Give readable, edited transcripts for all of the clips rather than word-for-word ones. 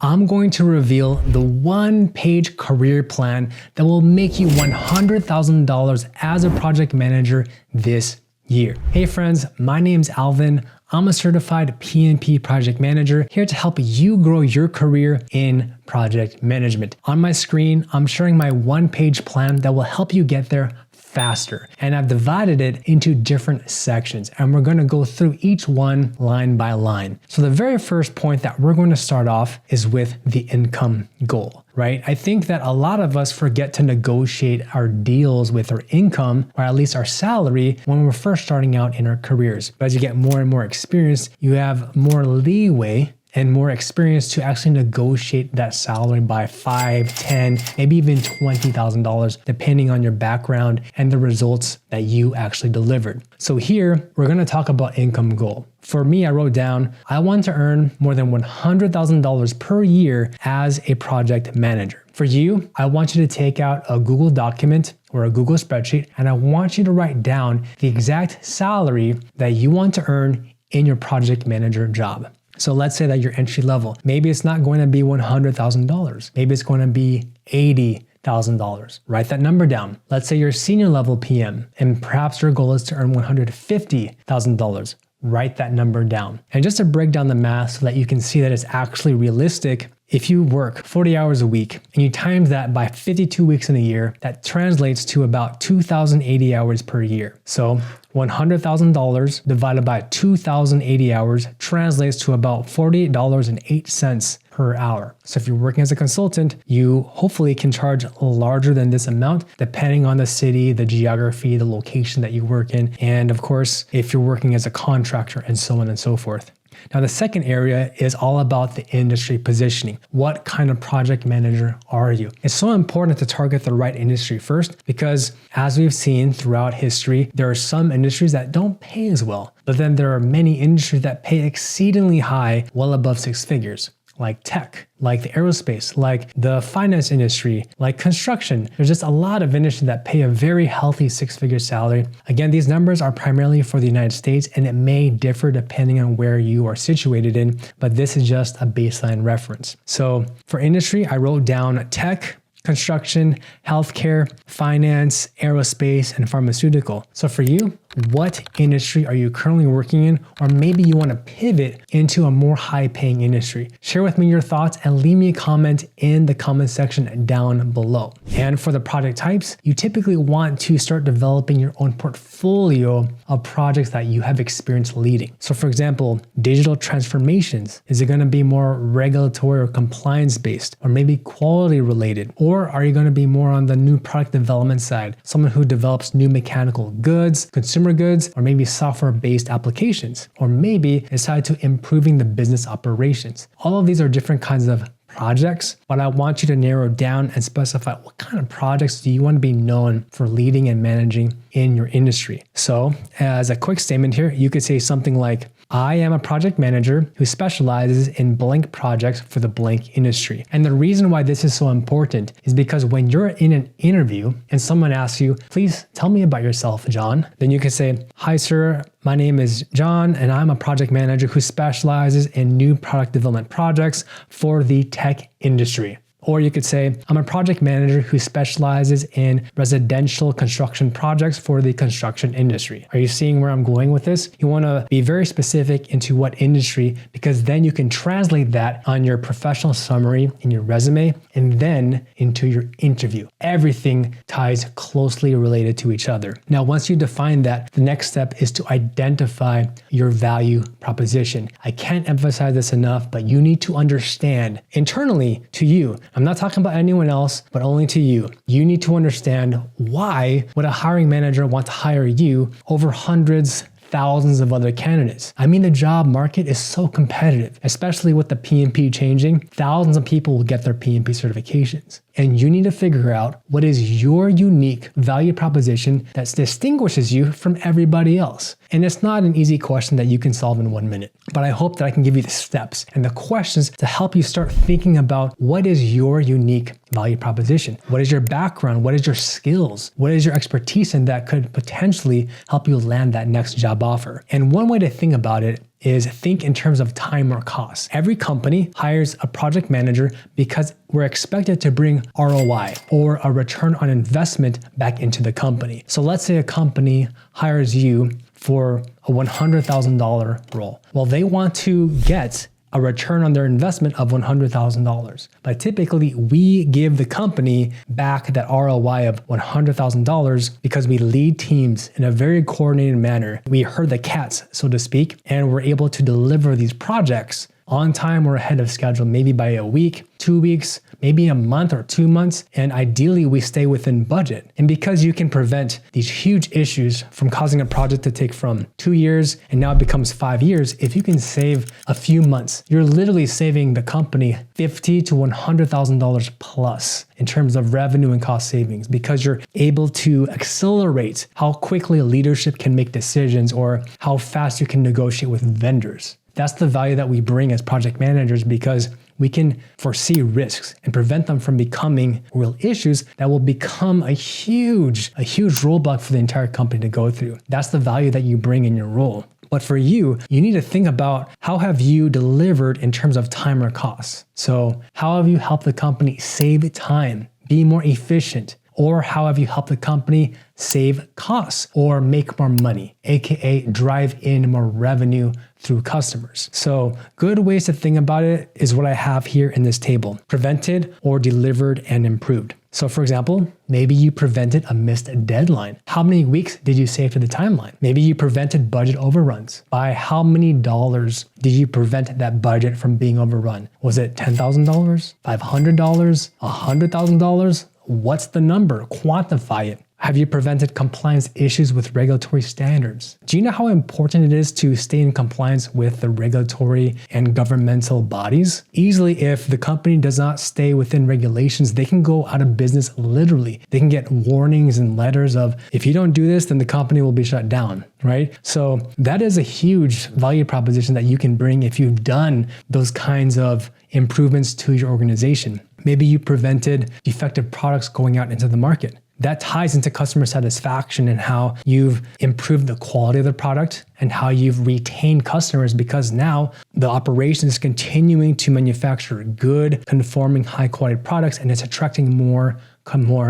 I'm going to reveal the one-page career plan that will make you $100,000 as a project manager this year. Hey friends, my name's Alvin. I'm a certified PMP project manager here to help you grow your career in project management. On my screen, I'm sharing my one-page plan that will help you get there faster. And I've divided it into different sections, and we're going to go through each one line by line. So the very first point that we're going to start off is with the income goal, right? I think that a lot of us forget to negotiate our deals with our income, or at least our salary, when we're first starting out in our careers. But as you get more and more experience, you have more leeway and more experience to actually negotiate that salary by $5, $10, maybe even $20,000, depending on your background and the results that you actually delivered. So here, we're gonna talk about income goal. For me, I wrote down, I want to earn more than $100,000 per year as a project manager. For you, I want you to take out a Google document or a Google spreadsheet, and I want you to write down the exact salary that you want to earn in your project manager job. So let's say that you're entry level. Maybe it's not going to be $100,000. Maybe it's going to be $80,000. Write that number down. Let's say you're senior level PM and perhaps your goal is to earn $150,000. Write that number down. And just to break down the math so that you can see that it's actually realistic, if you work 40 hours a week and you times that by 52 weeks in a year, that translates to about 2,080 hours per year. So $100,000 divided by 2,080 hours translates to about $48.08 per hour. So if you're working as a consultant, you hopefully can charge larger than this amount, depending on the city, the geography, the location that you work in, and of course, if you're working as a contractor and so on and so forth. Now, the second area is all about the industry positioning. What kind of project manager are you? It's so important to target the right industry first because, as we've seen throughout history, there are some industries that don't pay as well, but then there are many industries that pay exceedingly high, well above six figures. Like tech, like the aerospace, like the finance industry, like construction. There's just a lot of industries that pay a very healthy six-figure salary. Again, these numbers are primarily for the United States and it may differ depending on where you are situated in, but this is just a baseline reference. So for industry, I wrote down tech, construction, healthcare, finance, aerospace, and pharmaceutical. So for you, what industry are you currently working in? Or maybe you want to pivot into a more high-paying industry. Share with me your thoughts and leave me a comment in the comment section down below. And for the project types, you typically want to start developing your own portfolio of projects that you have experience leading. So for example, digital transformations. Is it going to be more regulatory or compliance-based, or maybe quality related? Or are you going to be more on the new product development side? Someone who develops new mechanical goods, consumer goods, or maybe software-based applications, or maybe it's tied to improving the business operations. All of these are different kinds of projects, but I want you to narrow down and specify what kind of projects do you want to be known for leading and managing in your industry. So as a quick statement here, you could say something like, I am a project manager who specializes in blank projects for the blank industry. And the reason why this is so important is because when you're in an interview and someone asks you, please tell me about yourself, John, then you can say, hi, sir. My name is John, and I'm a project manager who specializes in new product development projects for the tech industry. Or you could say, I'm a project manager who specializes in residential construction projects for the construction industry. Are you seeing where I'm going with this? You want to be very specific into what industry, because then you can translate that on your professional summary in your resume and then into your interview. Everything ties closely related to each other. Now, once you define that, the next step is to identify your value proposition. I can't emphasize this enough, but you need to understand internally to you. I'm not talking about anyone else, but only to you. You need to understand why would a hiring manager want to hire you over hundreds, thousands of other candidates. I mean, the job market is so competitive, especially with the PMP changing. Thousands of people will get their PMP certifications. And you need to figure out what is your unique value proposition that distinguishes you from everybody else. And it's not an easy question that you can solve in 1 minute, but I hope that I can give you the steps and the questions to help you start thinking about what is your unique value proposition. What is your background? What is your skills? What is your expertise in that could potentially help you land that next job offer? And one way to think about it is think in terms of time or cost. Every company hires a project manager because we're expected to bring ROI or a return on investment back into the company. So let's say a company hires you for a $100,000 role. Well, they want to get a return on their investment of $100,000. But typically we give the company back that ROI of $100,000 because we lead teams in a very coordinated manner. We herd the cats, so to speak, and we're able to deliver these projects on time or ahead of schedule, maybe by a week, 2 weeks, maybe a month or 2 months, and ideally we stay within budget. And because you can prevent these huge issues from causing a project to take from 2 years and now it becomes 5 years, if you can save a few months, you're literally saving the company $50,000 to $100,000 plus in terms of revenue and cost savings because you're able to accelerate how quickly leadership can make decisions or how fast you can negotiate with vendors. That's the value that we bring as project managers because we can foresee risks and prevent them from becoming real issues that will become a huge roadblock for the entire company to go through. That's the value that you bring in your role. But for you, you need to think about how have you delivered in terms of time or costs. So how have you helped the company save time, be more efficient? Or how have you helped the company save costs or make more money, aka drive in more revenue through customers? So good ways to think about it is what I have here in this table: prevented or delivered and improved. So for example, maybe you prevented a missed deadline. How many weeks did you save to the timeline? Maybe you prevented budget overruns. By how many dollars did you prevent that budget from being overrun? Was it $10,000, $500, $100,000? What's the number? Quantify it. Have you prevented compliance issues with regulatory standards? Do you know how important it is to stay in compliance with the regulatory and governmental bodies? Easily, if the company does not stay within regulations, they can go out of business literally. They can get warnings and letters of, if you don't do this, then the company will be shut down, right? So that is a huge value proposition that you can bring if you've done those kinds of improvements to your organization. Maybe you prevented defective products going out into the market. That ties into customer satisfaction and how you've improved the quality of the product and how you've retained customers because now the operation is continuing to manufacture good, conforming, high-quality products and it's attracting more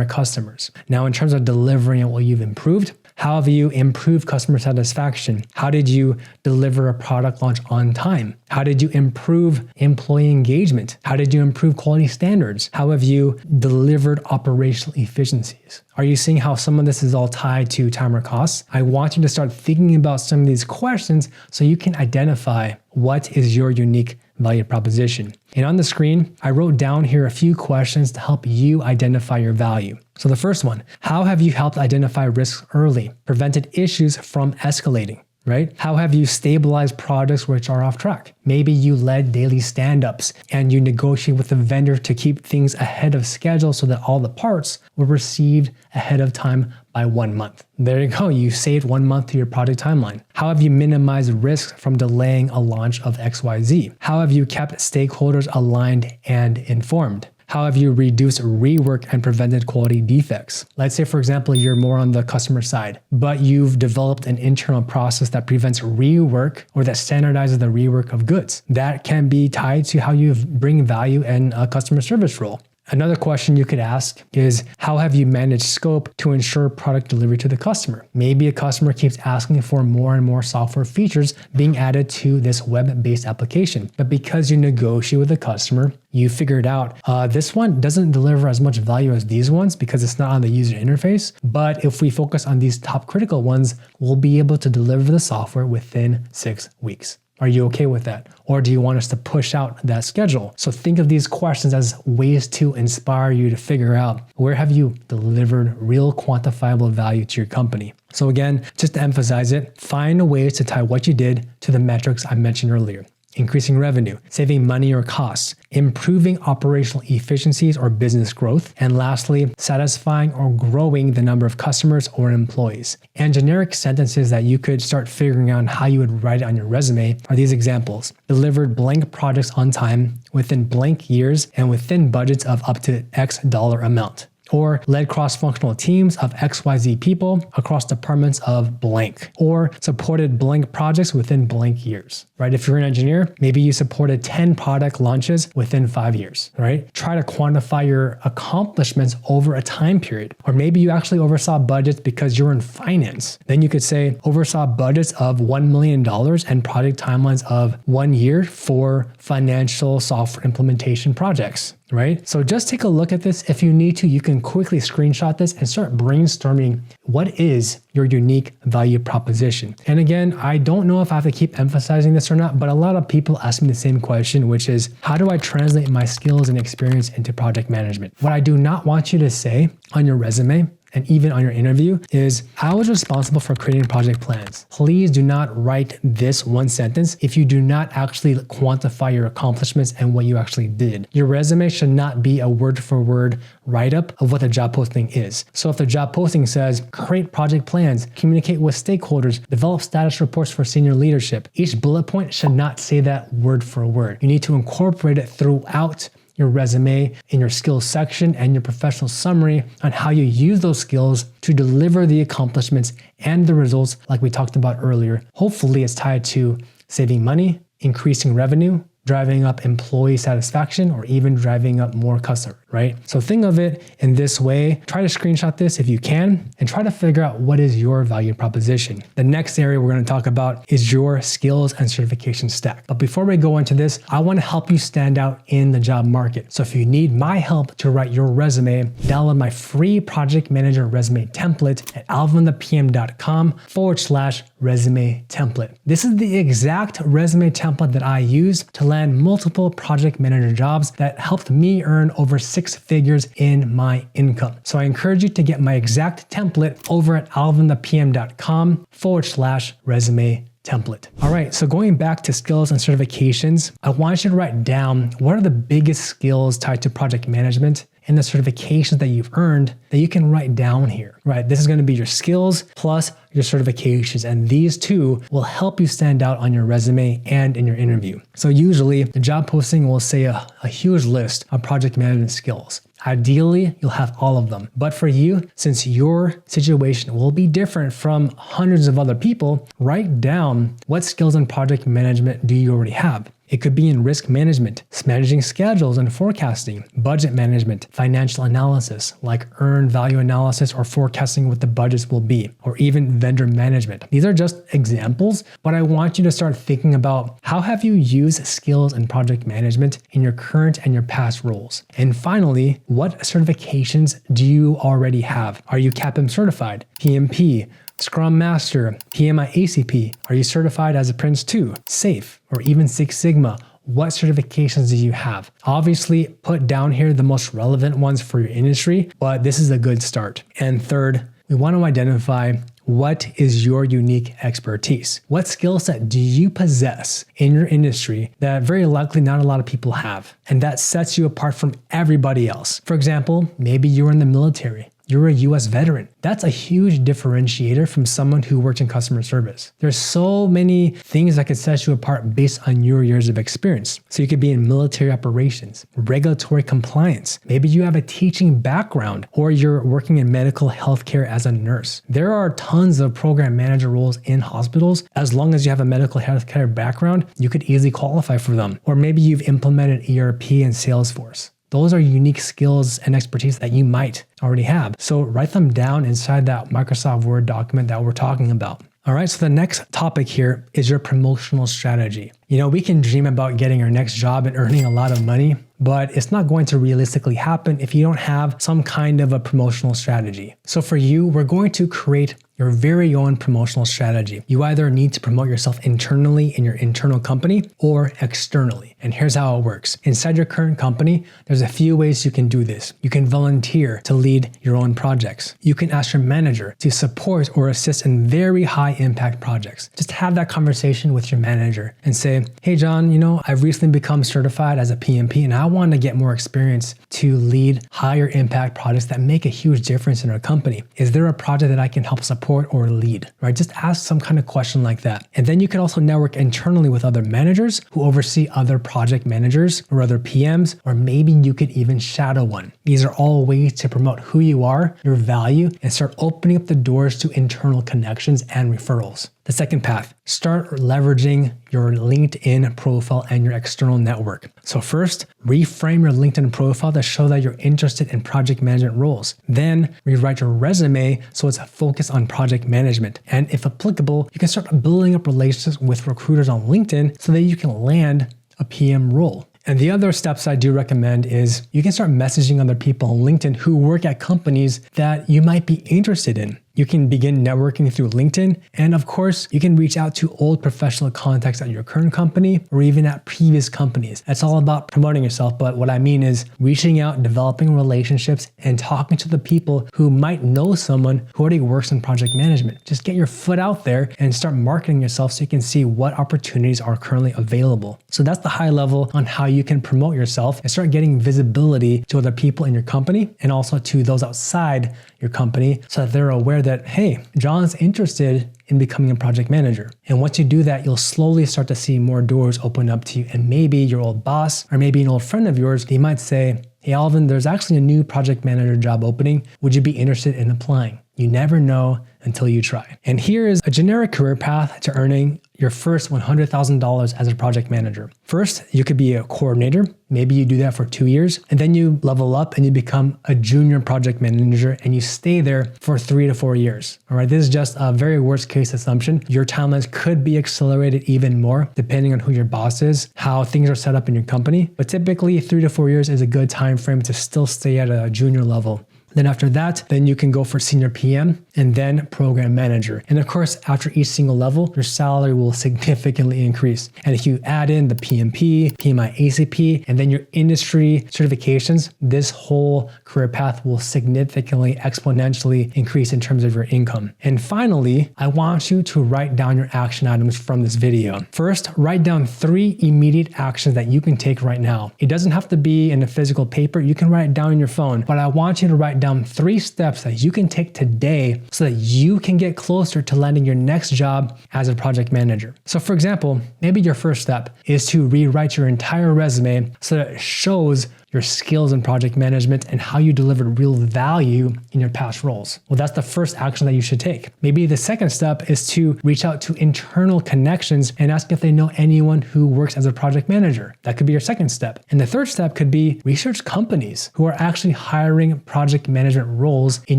customers. Now, in terms of delivering and what you've improved, how have you improved customer satisfaction? How did you deliver a product launch on time? How did you improve employee engagement? How did you improve quality standards? How have you delivered operational efficiencies? Are you seeing how some of this is all tied to time or costs? I want you to start thinking about some of these questions so you can identify what is your unique value proposition. And on the screen, I wrote down here a few questions to help you identify your value. So the first one, how have you helped identify risks early, prevented issues from escalating? Right? How have you stabilized products which are off track? Maybe you led daily stand-ups and you negotiate with the vendor to keep things ahead of schedule so that all the parts were received ahead of time by 1 month. There you go. You saved 1 month to your project timeline. How have you minimized risk from delaying a launch of XYZ? How have you kept stakeholders aligned and informed? How have you reduced rework and prevented quality defects? Let's say, for example, you're more on the customer side, but you've developed an internal process that prevents rework or that standardizes the rework of goods. That can be tied to how you bring value in a customer service role. Another question you could ask is, how have you managed scope to ensure product delivery to the customer? Maybe a customer keeps asking for more and more software features being added to this web-based application. But because you negotiate with the customer, you figured out this one doesn't deliver as much value as these ones because it's not on the user interface. But if we focus on these top critical ones, we'll be able to deliver the software within 6 weeks. Are you okay with that? Or do you want us to push out that schedule? So think of these questions as ways to inspire you to figure out where have you delivered real quantifiable value to your company. So again, just to emphasize it, find ways to tie what you did to the metrics I mentioned earlier. Increasing revenue, saving money or costs, improving operational efficiencies or business growth, and lastly, satisfying or growing the number of customers or employees. And generic sentences that you could start figuring out how you would write it on your resume are these examples. Delivered blank projects on time, within blank years, and within budgets of up to X dollar amount. or led cross-functional teams of XYZ people across departments of blank, or supported blank projects within blank years, right? If you're an engineer, maybe you supported 10 product launches within 5 years, right? Try to quantify your accomplishments over a time period. Or maybe you actually oversaw budgets because you're in finance. Then you could say oversaw budgets of $1 million and project timelines of 1 year for financial software implementation projects, right? So just take a look at this. If you need to, you can quickly screenshot this and start brainstorming what is your unique value proposition. And again, I don't know if I have to keep emphasizing this or not, but a lot of people ask me the same question, which is, how do I translate my skills and experience into project management? What I do not want you to say on your resume and even on your interview is, I was responsible for creating project plans. Please do not write this one sentence if you do not actually quantify your accomplishments and what you actually did. Your resume should not be a word for word write-up of what the job posting is. So if the job posting says, create project plans, communicate with stakeholders, develop status reports for senior leadership, each bullet point should not say that word for word. You need to incorporate it throughout your resume, in your skills section, and your professional summary on how you use those skills to deliver the accomplishments and the results like we talked about earlier. Hopefully it's tied to saving money, increasing revenue, driving up employee satisfaction, or even driving up more customers, right? So think of it in this way. Try to screenshot this if you can, and try to figure out what is your value proposition. The next area we're going to talk about is your skills and certification stack. But before we go into this, I want to help you stand out in the job market. So if you need my help to write your resume, download my free project manager resume template at alvinthepm.com/resume template. This is the exact resume template that I use to land multiple project manager jobs that helped me earn over 6 figures in my income. So I encourage you to get my exact template over at alvinthepm.com/resume template. All right, so going back to skills and certifications, I want you to write down what are the biggest skills tied to project management and the certifications that you've earned that you can write down here, right? This is going to be your skills plus your certifications, and these two will help you stand out on your resume and in your interview. So usually the job posting will say a huge list of project management skills. Ideally, you'll have all of them. But for you, since your situation will be different from hundreds of other people, write down what skills in project management do you already have. It could be in risk management, managing schedules and forecasting, budget management, financial analysis, like earned value analysis or forecasting what the budgets will be, or even vendor management. These are just examples, but I want you to start thinking about how have you used skills in project management in your current and your past roles. And finally, what certifications do you already have? Are you CAPM certified, PMP, Scrum Master, PMI ACP? Are you certified as a Prince 2, SAFe, or even Six Sigma? What certifications do you have? Obviously, put down here the most relevant ones for your industry, but this is a good start. And third, we want to identify what is your unique expertise. What skill set do you possess in your industry that very likely not a lot of people have, and that sets you apart from everybody else? For example, maybe you're in the military. You're a US veteran. That's a huge differentiator from someone who worked in customer service. There's so many things that could set you apart based on your years of experience. So you could be in military operations, regulatory compliance. Maybe you have a teaching background, or you're working in medical healthcare as a nurse. There are tons of program manager roles in hospitals. As long as you have a medical healthcare background, you could easily qualify for them. Or maybe you've implemented ERP and Salesforce. Those are unique skills and expertise that you might already have. So write them down inside that Microsoft Word document that we're talking about. All right, so the next topic here is your promotional strategy. You know, we can dream about getting our next job and earning a lot of money, but it's not going to realistically happen if you don't have some kind of a promotional strategy. So for you, we're going to create your very own promotional strategy. You either need to promote yourself internally in your internal company or externally. And here's how it works. Inside your current company, there's a few ways you can do this. You can volunteer to lead your own projects. You can ask your manager to support or assist in very high impact projects. Just have that conversation with your manager and say, say, hey John, I've recently become certified as a PMP and I want to get more experience to lead higher impact projects that make a huge difference in our company. Is there a project that I can help support or lead, right? Just ask some kind of question like that. And then you can also network internally with other managers who oversee other project managers or other PMs, or maybe you could even shadow one. These are all ways to promote who you are, your value, and start opening up the doors to internal connections and referrals. The second path, start leveraging your LinkedIn profile and your external network. So first, reframe your LinkedIn profile to show that you're interested in project management roles. Then rewrite your resume so it's focused on project management. And if applicable, you can start building up relationships with recruiters on LinkedIn so that you can land a PM role. And the other steps I do recommend is you can start messaging other people on LinkedIn who work at companies that you might be interested in. You can begin networking through LinkedIn. And of course, you can reach out to old professional contacts at your current company or even at previous companies. It's all about promoting yourself. But what I mean is reaching out, developing relationships, and talking to the people who might know someone who already works in project management. Just get your foot out there and start marketing yourself so you can see what opportunities are currently available. So that's the high level on how you can promote yourself and start getting visibility to other people in your company and also to those outside your company so that they're aware that, hey, John's interested in becoming a project manager. And once you do that, you'll slowly start to see more doors open up to you. And maybe your old boss or maybe an old friend of yours, they might say, hey, Alvin, there's actually a new project manager job opening. Would you be interested in applying? You never know until you try. And here is a generic career path to earning your first $100,000 as a project manager. First, you could be a coordinator. Maybe you do that for 2 years, and then you level up and you become a junior project manager and you stay there for 3 to 4 years. All right, this is just a very worst case assumption. Your timelines could be accelerated even more depending on who your boss is, how things are set up in your company. But typically 3 to 4 years is a good time frame to still stay at a junior level. Then after that, then you can go for senior PM and then program manager. And of course, after each single level, your salary will significantly increase. And if you add in the PMP, PMI, ACP, and then your industry certifications, this whole career path will significantly exponentially increase in terms of your income. And finally, I want you to write down your action items from this video. First, write down 3 immediate actions that you can take right now. It doesn't have to be in a physical paper. You can write it down on your phone, but I want you to write down 3 steps that you can take today so that you can get closer to landing your next job as a project manager. So for example, maybe your first step is to rewrite your entire resume so that it shows your skills in project management and how you delivered real value in your past roles. Well, that's the first action that you should take. Maybe the second step is to reach out to internal connections and ask if they know anyone who works as a project manager. That could be your second step. And the third step could be research companies who are actually hiring project management roles in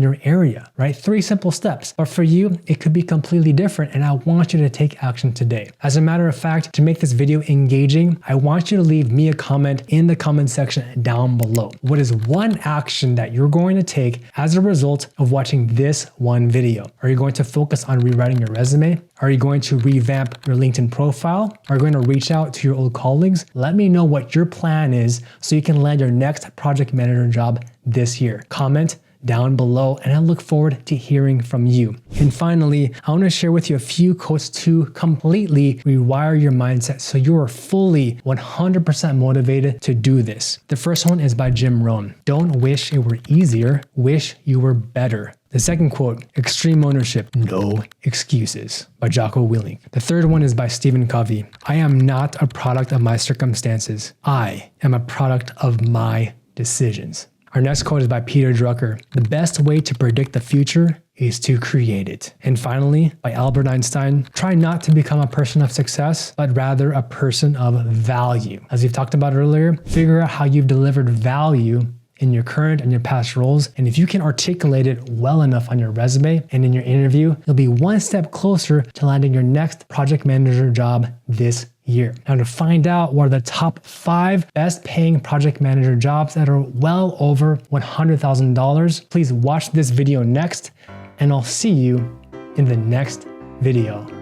your area, right? 3 simple steps. But for you, it could be completely different, and I want you to take action today. As a matter of fact, to make this video engaging, I want you to leave me a comment in the comment section down below. What is one action that you're going to take as a result of watching this one video? Are you going to focus on rewriting your resume? Are you going to revamp your LinkedIn profile? Are you going to reach out to your old colleagues? Let me know what your plan is so you can land your next project manager job this year. Comment down below, and I look forward to hearing from you. And finally, I want to share with you a few quotes to completely rewire your mindset so you are fully 100% motivated to do this. The first one is by Jim Rohn. Don't wish it were easier, wish you were better. The second quote, extreme ownership, no excuses, by Jocko Willink. The third one is by Stephen Covey. I am not a product of my circumstances. I am a product of my decisions. Our next quote is by Peter Drucker. The best way to predict the future is to create it. And finally, by Albert Einstein, try not to become a person of success, but rather a person of value. As we've talked about earlier, figure out how you've delivered value in your current and your past roles. And if you can articulate it well enough on your resume and in your interview, you'll be one step closer to landing your next project manager job this year. Now, to find out what are the top 5 best paying project manager jobs that are well over $100,000, please watch this video next, and I'll see you in the next video.